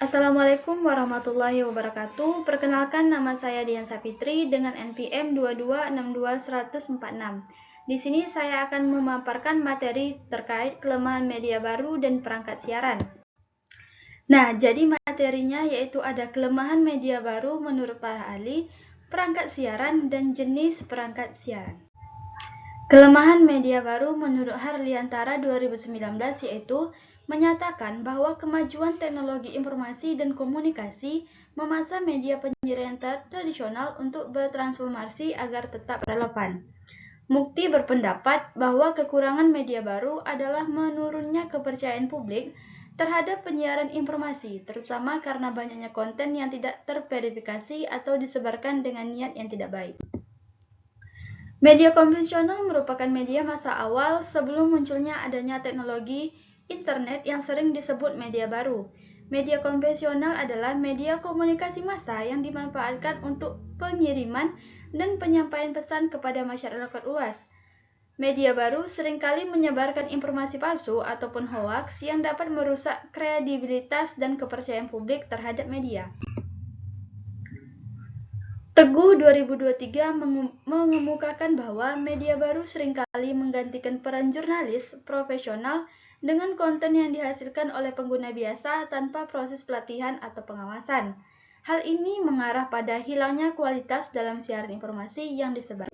Assalamualaikum warahmatullahi wabarakatuh. Perkenalkan, nama saya Dian Sapitri dengan NPM 2262146. Di sini saya akan memaparkan materi terkait kelemahan media baru dan perangkat siaran. Nah, jadi materinya yaitu ada kelemahan media baru menurut para ahli, perangkat siaran, dan jenis perangkat siaran. Kelemahan media baru menurut Harliantara 2019 yaitu menyatakan bahwa kemajuan teknologi informasi dan komunikasi memaksa media penyiaran tradisional untuk bertransformasi agar tetap relevan. Mukti berpendapat bahwa kekurangan media baru adalah menurunnya kepercayaan publik terhadap penyiaran informasi, terutama karena banyaknya konten yang tidak terverifikasi atau disebarkan dengan niat yang tidak baik. Media konvensional merupakan media masa awal sebelum munculnya adanya teknologi internet yang sering disebut media baru. Media konvensional adalah media komunikasi massa yang dimanfaatkan untuk pengiriman dan penyampaian pesan kepada masyarakat luas. Media baru seringkali menyebarkan informasi palsu ataupun hoaks yang dapat merusak kredibilitas dan kepercayaan publik terhadap media. Teguh 2023 mengemukakan bahwa media baru seringkali menggantikan peran jurnalis profesional dengan konten yang dihasilkan oleh pengguna biasa tanpa proses pelatihan atau pengawasan. Hal ini mengarah pada hilangnya kualitas dalam siaran informasi yang disebarkan.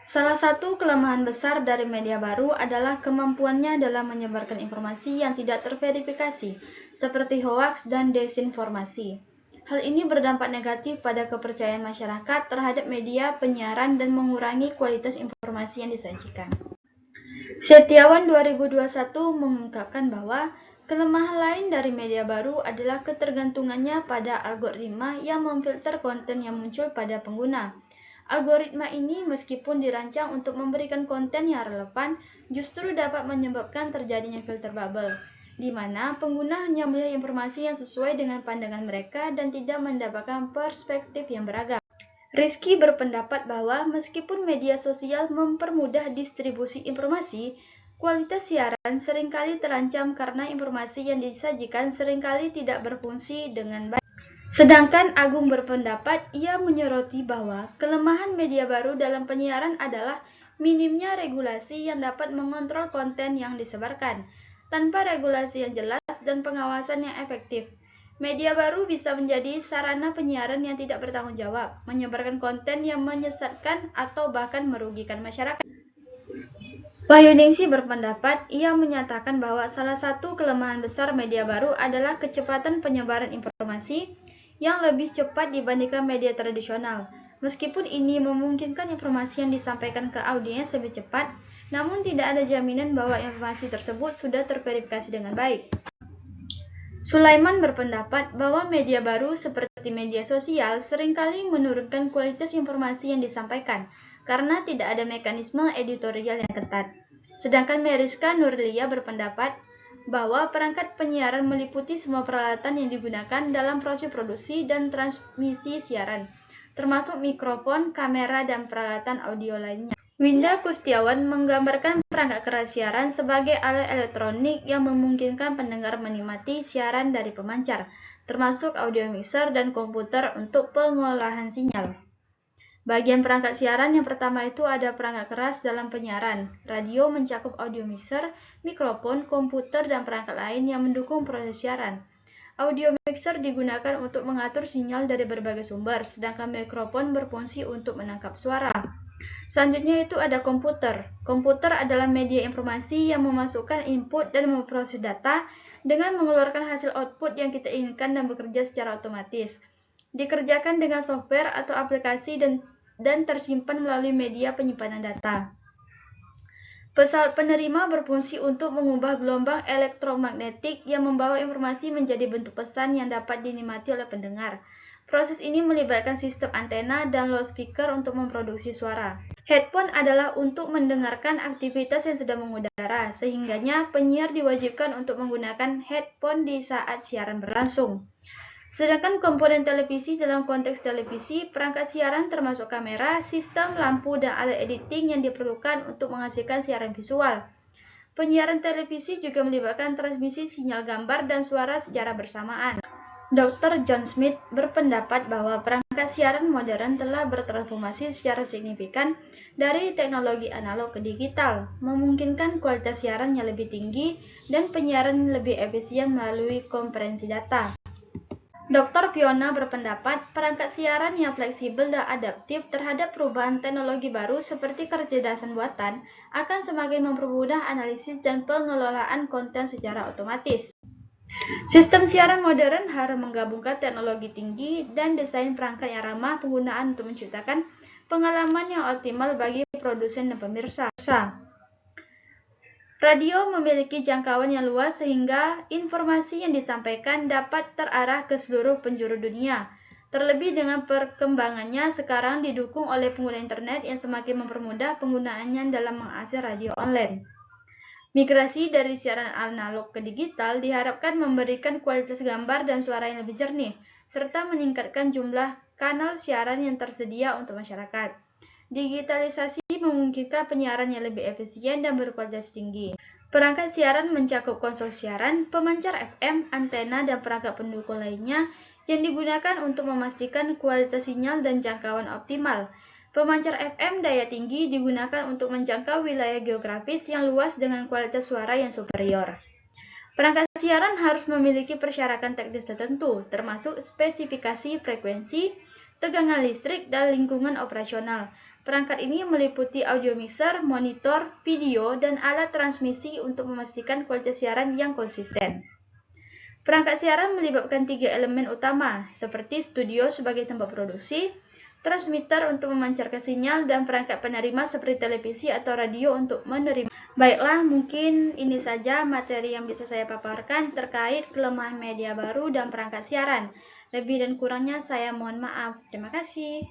Salah satu kelemahan besar dari media baru adalah kemampuannya dalam menyebarkan informasi yang tidak terverifikasi, seperti hoaks dan desinformasi. Hal ini berdampak negatif pada kepercayaan masyarakat terhadap media penyiaran dan mengurangi kualitas informasi yang disajikan. Setiawan 2021 mengungkapkan bahwa kelemahan lain dari media baru adalah ketergantungannya pada algoritma yang memfilter konten yang muncul pada pengguna. Algoritma ini meskipun dirancang untuk memberikan konten yang relevan, justru dapat menyebabkan terjadinya filter bubble, di mana pengguna hanya melihat informasi yang sesuai dengan pandangan mereka dan tidak mendapatkan perspektif yang beragam. Rizky berpendapat bahwa meskipun media sosial mempermudah distribusi informasi, kualitas siaran seringkali terancam karena informasi yang disajikan seringkali tidak berfungsi dengan baik. Sedangkan Agung berpendapat, ia menyoroti bahwa kelemahan media baru dalam penyiaran adalah minimnya regulasi yang dapat mengontrol konten yang disebarkan. Tanpa regulasi yang jelas dan pengawasan yang efektif, media baru bisa menjadi sarana penyiaran yang tidak bertanggung jawab, menyebarkan konten yang menyesatkan atau bahkan merugikan masyarakat. Wahyuningsi berpendapat, ia menyatakan bahwa salah satu kelemahan besar media baru adalah kecepatan penyebaran informasi yang lebih cepat dibandingkan media tradisional. Meskipun ini memungkinkan informasi yang disampaikan ke audiens lebih cepat, namun tidak ada jaminan bahwa informasi tersebut sudah terverifikasi dengan baik. Sulaiman berpendapat bahwa media baru seperti media sosial seringkali menurunkan kualitas informasi yang disampaikan karena tidak ada mekanisme editorial yang ketat. Sedangkan Meriska Nurlia berpendapat bahwa perangkat penyiaran meliputi semua peralatan yang digunakan dalam proses produksi dan transmisi siaran, termasuk mikrofon, kamera, dan peralatan audio lainnya. Winda Kustiawan menggambarkan perangkat keras siaran sebagai alat elektronik yang memungkinkan pendengar menikmati siaran dari pemancar, termasuk audio mixer dan komputer untuk pengolahan sinyal. Bagian perangkat siaran yang pertama itu ada perangkat keras dalam penyiaran. Radio mencakup audio mixer, mikrofon, komputer, dan perangkat lain yang mendukung proses siaran. Audio mixer digunakan untuk mengatur sinyal dari berbagai sumber, sedangkan mikrofon berfungsi untuk menangkap suara. Selanjutnya itu ada komputer. Komputer adalah media informasi yang memasukkan input dan memproses data dengan mengeluarkan hasil output yang kita inginkan dan bekerja secara otomatis. Dikerjakan dengan software atau aplikasi dan tersimpan melalui media penyimpanan data. Pesawat penerima berfungsi untuk mengubah gelombang elektromagnetik yang membawa informasi menjadi bentuk pesan yang dapat dinikmati oleh pendengar. Proses ini melibatkan sistem antena dan loudspeaker untuk memproduksi suara. Headphone adalah untuk mendengarkan aktivitas yang sedang mengudara, sehingganya penyiar diwajibkan untuk menggunakan headphone di saat siaran berlangsung. Sedangkan komponen televisi dalam konteks televisi, perangkat siaran termasuk kamera, sistem, lampu, dan alat editing yang diperlukan untuk menghasilkan siaran visual. Penyiaran televisi juga melibatkan transmisi sinyal gambar dan suara secara bersamaan. Dr. John Smith berpendapat bahwa perangkat siaran modern telah bertransformasi secara signifikan dari teknologi analog ke digital, memungkinkan kualitas siaran yang lebih tinggi dan penyiaran lebih efisien melalui komprehensi data. Dr. Fiona berpendapat perangkat siaran yang fleksibel dan adaptif terhadap perubahan teknologi baru seperti kecerdasan buatan akan semakin mempermudah analisis dan pengelolaan konten secara otomatis. Sistem siaran modern harus menggabungkan teknologi tinggi dan desain perangkat yang ramah penggunaan untuk menciptakan pengalaman yang optimal bagi produsen dan pemirsa. Radio memiliki jangkauan yang luas sehingga informasi yang disampaikan dapat terarah ke seluruh penjuru dunia. Terlebih dengan perkembangannya sekarang didukung oleh pengguna internet yang semakin mempermudah penggunaannya dalam mengakses radio online. Migrasi dari siaran analog ke digital diharapkan memberikan kualitas gambar dan suara yang lebih jernih, serta meningkatkan jumlah kanal siaran yang tersedia untuk masyarakat. Digitalisasi memungkinkan penyiaran yang lebih efisien dan berkualitas tinggi. Perangkat siaran mencakup konsol siaran, pemancar FM, antena, dan perangkat pendukung lainnya yang digunakan untuk memastikan kualitas sinyal dan jangkauan optimal. Pemancar FM daya tinggi digunakan untuk menjangkau wilayah geografis yang luas dengan kualitas suara yang superior. Perangkat siaran harus memiliki persyaratan teknis tertentu, termasuk spesifikasi frekuensi, tegangan listrik, dan lingkungan operasional. Perangkat ini meliputi audio mixer, monitor, video, dan alat transmisi untuk memastikan kualitas siaran yang konsisten. Perangkat siaran melibatkan 3 elemen utama, seperti studio sebagai tempat produksi, transmitter untuk memancarkan sinyal, dan perangkat penerima seperti televisi atau radio untuk menerima. Baiklah, mungkin ini saja materi yang bisa saya paparkan terkait kelemahan media baru dan perangkat siaran. Lebih dan kurangnya saya mohon maaf. Terima kasih.